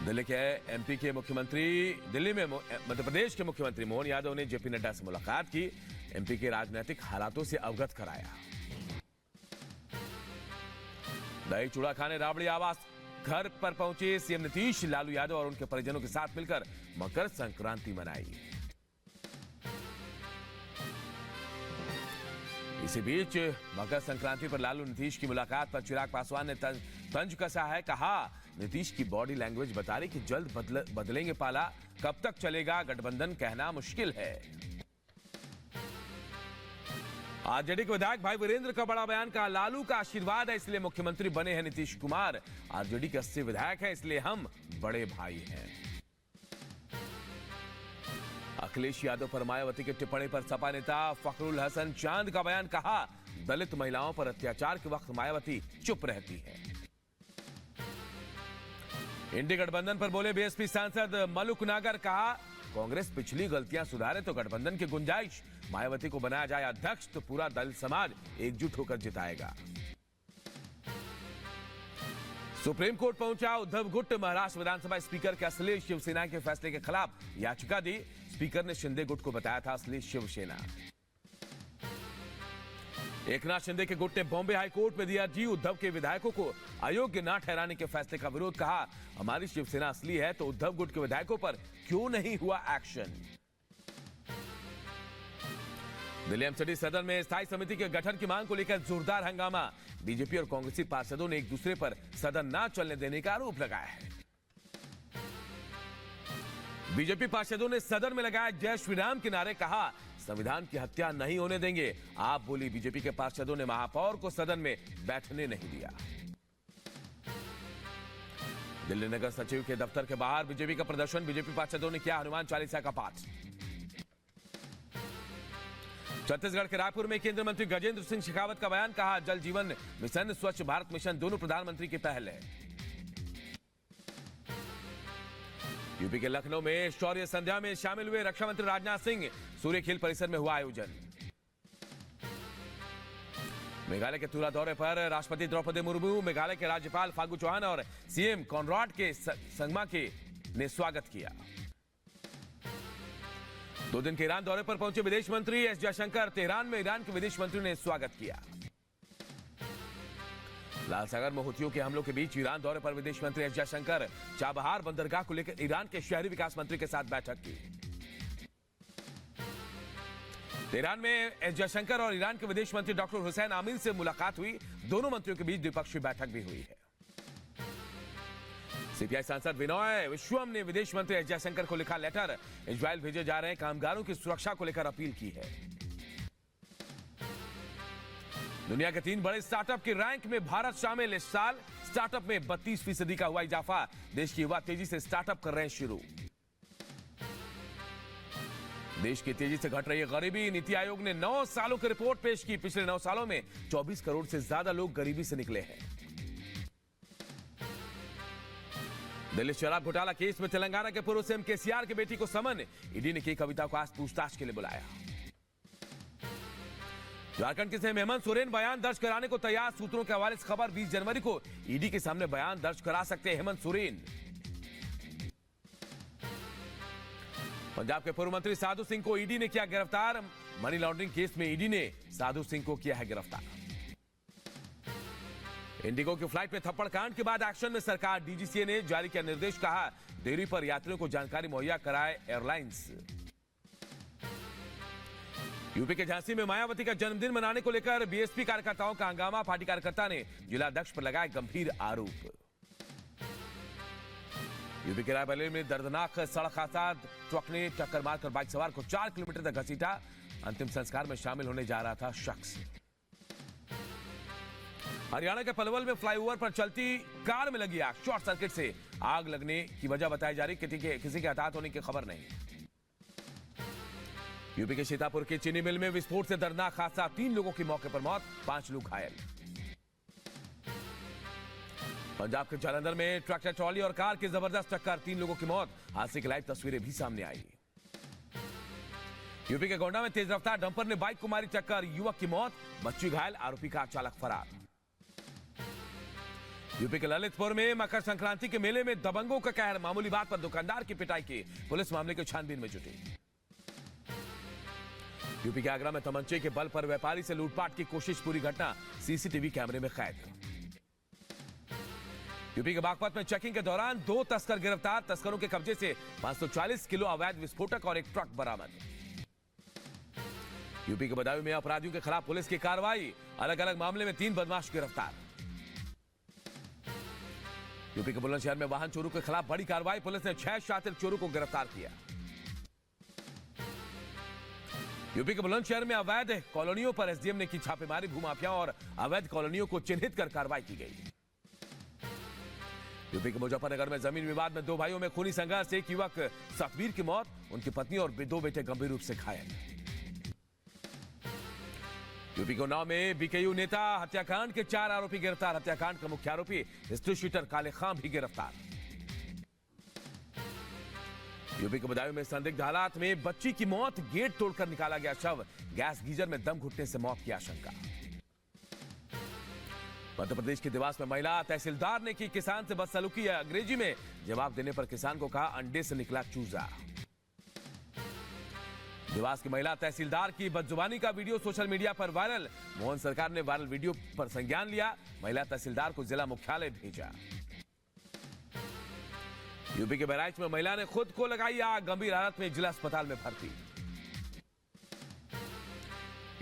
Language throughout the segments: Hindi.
दिल्ली के एमपी के मुख्यमंत्री मध्य प्रदेश के मुख्यमंत्री मोहन यादव ने जेपी नड्डा से मुलाकात की। एमपी के राजनीतिक हालातों से अवगत कराया। दही चूड़ा खाने राबड़ी आवास घर पर पहुंचे सीएम नीतीश, लालू यादव और उनके परिजनों के साथ मिलकर मकर संक्रांति मनाई। इसी बीच मकर संक्रांति पर लालू नीतीश की मुलाकात पर चिराग पासवान ने तंज कसा है। कहा, नीतीश की बॉडी लैंग्वेज बता रही कि जल्द बदलेंगे पाला, कब तक चलेगा गठबंधन कहना मुश्किल है। आरजेडी के विधायक भाई वीरेंद्र का बड़ा बयान। कहा, लालू का आशीर्वाद है इसलिए मुख्यमंत्री बने हैं नीतीश कुमार। आरजेडी के 80 विधायक हैं इसलिए हम बड़े भाई हैं। अखिलेश यादव पर मायावती की टिप्पणी पर सपा नेता फखरुल हसन चांद का बयान। कहा, दलित महिलाओं पर अत्याचार के वक्त मायावती चुप रहती है। इंडी गठबंधन पर बोले बीएसपी सांसद मलुक नागर। कहा, कांग्रेस पिछली गलतियां सुधारे तो गठबंधन की गुंजाइश। मायावती को बनाया जाए अध्यक्ष तो पूरा दलित समाज एकजुट होकर जिताएगा। सुप्रीम कोर्ट पहुंचा उद्धव गुट। महाराष्ट्र विधानसभा स्पीकर के अश्लील शिवसेना के फैसले के खिलाफ याचिका दी। स्पीकर ने शिंदे गुट को बताया था अश्लील शिवसेना। एकनाथ शिंदे के गुट ने बॉम्बे हाई कोर्ट में दिया जी उद्धव के विधायकों को अयोग्य न ठहराने के फैसले का विरोध। कहा, हमारी शिवसेना असली है तो उद्धव गुट के विधायकों पर क्यों नहीं हुआ एक्शन। दिल्ली एमसीडी सदन में स्थायी समिति के गठन की मांग को लेकर जोरदार हंगामा। बीजेपी और कांग्रेसी पार्षदों ने एक दूसरे पर सदन न चलने देने का आरोप लगाया है। बीजेपी पार्षदों ने सदन में लगाया जय श्री राम के नारे। कहा, संविधान की हत्या नहीं होने देंगे। आप बोली बीजेपी के पार्षदों ने महापौर को सदन में बैठने नहीं दिया। दिल्ली नगर सचिव के दफ्तर के बाहर बीजेपी का प्रदर्शन। बीजेपी पार्षदों ने किया हनुमान चालीसा का पाठ। छत्तीसगढ़ के रायपुर में केंद्रीय मंत्री गजेंद्र सिंह शेखावत का बयान। कहा, जल जीवन मिशन, स्वच्छ भारत मिशन दोनों प्रधानमंत्री की पहल है। यूपी के लखनऊ में शौर्य संध्या में शामिल हुए रक्षा मंत्री राजनाथ सिंह। सूर्य खेल परिसर में हुआ आयोजन। मेघालय के तुरा दौरे पर राष्ट्रपति द्रौपदी मुर्मू, मेघालय के राज्यपाल फागू चौहान और सीएम कॉनराड के संगमा के ने स्वागत किया। 2 दिन के ईरान दौरे पर पहुंचे विदेश मंत्री एस जयशंकर। तेहरान में ईरान के विदेश मंत्री ने स्वागत किया। लाल सागर में हुतियों के हमलों के बीच ईरान दौरे पर विदेश मंत्री एस जयशंकर। चाबहार बंदरगाह को लेकर ईरान के शहरी विकास मंत्री के साथ बैठक की। तेहरान में एस जयशंकर और ईरान के विदेश मंत्री डॉक्टर हुसैन आमीर से मुलाकात हुई। दोनों मंत्रियों के बीच द्विपक्षीय बैठक भी हुई है। सीपीआई सांसद विनय विश्वम ने विदेश मंत्री एस जयशंकर को लिखा लेटर। इजरायल भेजे जा रहे कामगारों की सुरक्षा को लेकर अपील की है। दुनिया के 3 बड़े स्टार्टअप की रैंक में भारत शामिल। इस साल स्टार्टअप में 32% का हुआ इजाफा। देश के युवा तेजी से स्टार्टअप कर रहे हैं शुरू। देश की तेजी से घट रही है गरीबी। नीति आयोग ने 9 सालों की रिपोर्ट पेश की। पिछले 9 सालों में 24 करोड़ से ज्यादा लोग गरीबी से निकले हैं। दिल्ली शराब घोटाला केस में तेलंगाना के पूर्व सीएम केसीआर की बेटी को समन। ईडी ने की कविता को आज पूछताछ के लिए बुलाया। झारखंड के सीएम हेमंत सोरेन बयान दर्ज कराने को तैयार। सूत्रों के हवाले से खबर 20 जनवरी को ईडी के सामने बयान दर्ज करा सकते हैं हेमंत सोरेन। पंजाब के पूर्व मंत्री साधु सिंह को ईडी ने किया गिरफ्तार। मनी लॉन्ड्रिंग केस में ईडी ने साधु सिंह को किया है गिरफ्तार। इंडिगो की फ्लाइट में थप्पड़ कांड के बाद एक्शन में सरकार। डीजीसीए ने जारी किया निर्देश। कहा, देरी पर यात्रियों को जानकारी मुहैया कराए एयरलाइंस। यूपी के झांसी में मायावती का जन्मदिन मनाने को लेकर बीएसपी कार्यकर्ताओं का हंगामा। पार्टी कार्यकर्ता ने जिला अध्यक्ष पर लगाए गंभीर आरोप। यूपी के रायबरेली में दर्दनाक सड़क हादसा। ट्रक ने टक्कर मारकर बाइक सवार को 4 किलोमीटर तक घसीटा। अंतिम संस्कार में शामिल होने जा रहा था शख्स। हरियाणा के पलवल में फ्लाईओवर पर चलती कार में लगी आग। शॉर्ट सर्किट से आग लगने की वजह बताई जा रही। किसी के हताहत होने की खबर नहीं। यूपी के सीतापुर की चीनी मिल में विस्फोट से दर्दनाक हादसा। 3 लोगों की मौके पर मौत, 5 लोग घायल। पंजाब के जालंधर में ट्रैक्टर ट्रॉली और कार की जबरदस्त टक्कर। 3 लोगों की मौत। हादसे की लाइव तस्वीरें भी सामने आई। यूपी के गोंडा में तेज रफ्तार डंपर ने बाइक को मारी टक्कर। युवक की मौत, बच्ची घायल। आरोपी कार चालक फरार। यूपी के ललितपुर में मकर संक्रांति के मेले में दबंगों का कहर, मामूली बात पर दुकानदार की पिटाई की, पुलिस मामले की छानबीन में जुटी। यूपी के आगरा में तमंचे के बल पर व्यापारी से लूटपाट की कोशिश, पूरी घटना सीसीटीवी कैमरे में कैद। यूपी के बागपत में चेकिंग के दौरान 2 तस्कर गिरफ्तार, तस्करों के कब्जे से 540 किलो अवैध विस्फोटक और एक ट्रक बरामद। यूपी के बदायूं में अपराधियों के खिलाफ पुलिस की कार्रवाई, अलग अलग मामले में 3 बदमाश गिरफ्तार। यूपी के बुलंदशहर में वाहन चोरों के खिलाफ बड़ी कार्रवाई, पुलिस ने 6 शातिर चोरों को गिरफ्तार किया। यूपी के बुलंदशहर में अवैध कॉलोनियों पर एसडीएम ने की छापेमारी, भूमाफियाओं और अवैध कॉलोनियों को चिन्हित कर कार्रवाई की गई। यूपी के मुजफ्फरनगर में जमीन विवाद में 2 भाइयों में खूनी संघर्ष, एक युवक सतवीर की मौत, उनकी पत्नी और 2 बेटे गंभीर रूप से घायल। यूपी के उन्नाव में बीकेयू नेता हत्याकांड के 4 आरोपी गिरफ्तार, हत्याकांड का मुख्य आरोपी हिस्ट्री शीटर काले खां भी गिरफ्तार। यूपी के बदायूं में संदिग्ध हालात में बच्ची की मौत, गेट तोड़कर निकाला गया शव, गैस गीजर में दम घुटने से मौत की आशंका। मध्य प्रदेश के देवास में महिला तहसीलदार ने की किसान से बदसलूकी, अंग्रेजी में जवाब देने पर किसान को कहा अंडे से निकला चूजा। देवास की महिला तहसीलदार की बदजुबानी का वीडियो सोशल मीडिया पर वायरल, मोहन सरकार ने वायरल वीडियो पर संज्ञान लिया, महिला तहसीलदार को जिला मुख्यालय भेजा। यूपी के बहराइच में महिला ने खुद को लगाई आग, गंभीर हालत में जिला अस्पताल में भर्ती।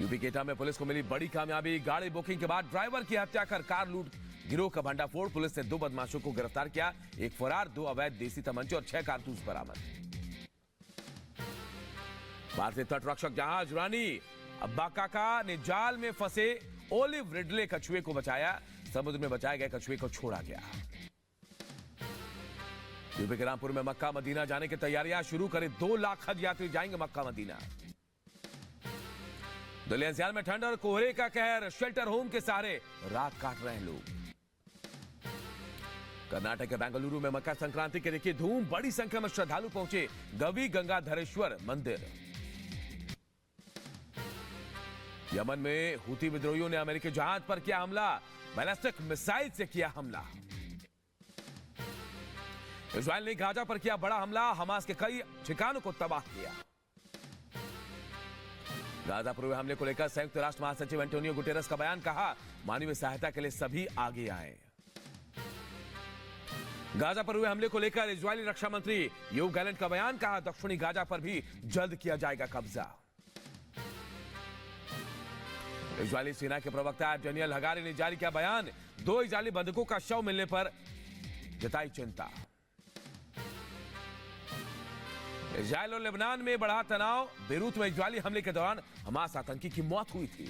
यूपी के एटा में पुलिस को मिली बड़ी कामयाबी, गाड़ी बुकिंग के बाद ड्राइवर की हत्या कर कार लूट गिरोह का भंडाफोड़, पुलिस ने 2 बदमाशों को गिरफ्तार किया, एक फरार, 2 अवैध देसी तमंचे और 6 कारतूस बरामद। भारतीय तटरक्षक जहाज रानी अब्बा काका ने जाल में फंसे ओलिव रिडले कछुए को बचाया, समुद्र में बचाए गए कछुए को छोड़ा गया। यूपी के रामपुर में मक्का मदीना जाने की तैयारियां शुरू, करें 2 लाख हज यात्री जाएंगे मक्का मदीना। दिल्ली एनसीआर में ठंड और कोहरे का कहर, शेल्टर होम के सहारे रात काट रहे हैं लोग। कर्नाटक के बेंगलुरु में मकर संक्रांति के देखिए धूम, बड़ी संख्या में श्रद्धालु पहुंचे गवी गंगाधरेश्वर मंदिर। यमन में हुती विद्रोहियों ने अमेरिकी जहाज पर किया हमला, बैलिस्टिक मिसाइल से किया हमला। इजराइल ने गाजा पर किया बड़ा हमला, हमास के कई ठिकानों को तबाह किया। गाजा पूर्व हमले को लेकर संयुक्त राष्ट्र महासचिव एंटोनियो गुटेरस का बयान, कहा मानवीय सहायता के लिए सभी आगे आए। गाजा पर हुए हमले को लेकर इजरायली रक्षा मंत्री योव गैलेंट का बयान, कहा दक्षिणी गाजा पर भी जल्द किया जाएगा कब्जा। इजरायली सेना के प्रवक्ता डेनियल हगारी ने जारी किया बयान, 2 इजरायली बंधकों का शव मिलने पर जताई चिंता। इजरायल और लेबनान में बढ़ा तनाव, बेरूत में इजरायली हमले के दौरान हमास आतंकी की मौत हुई थी।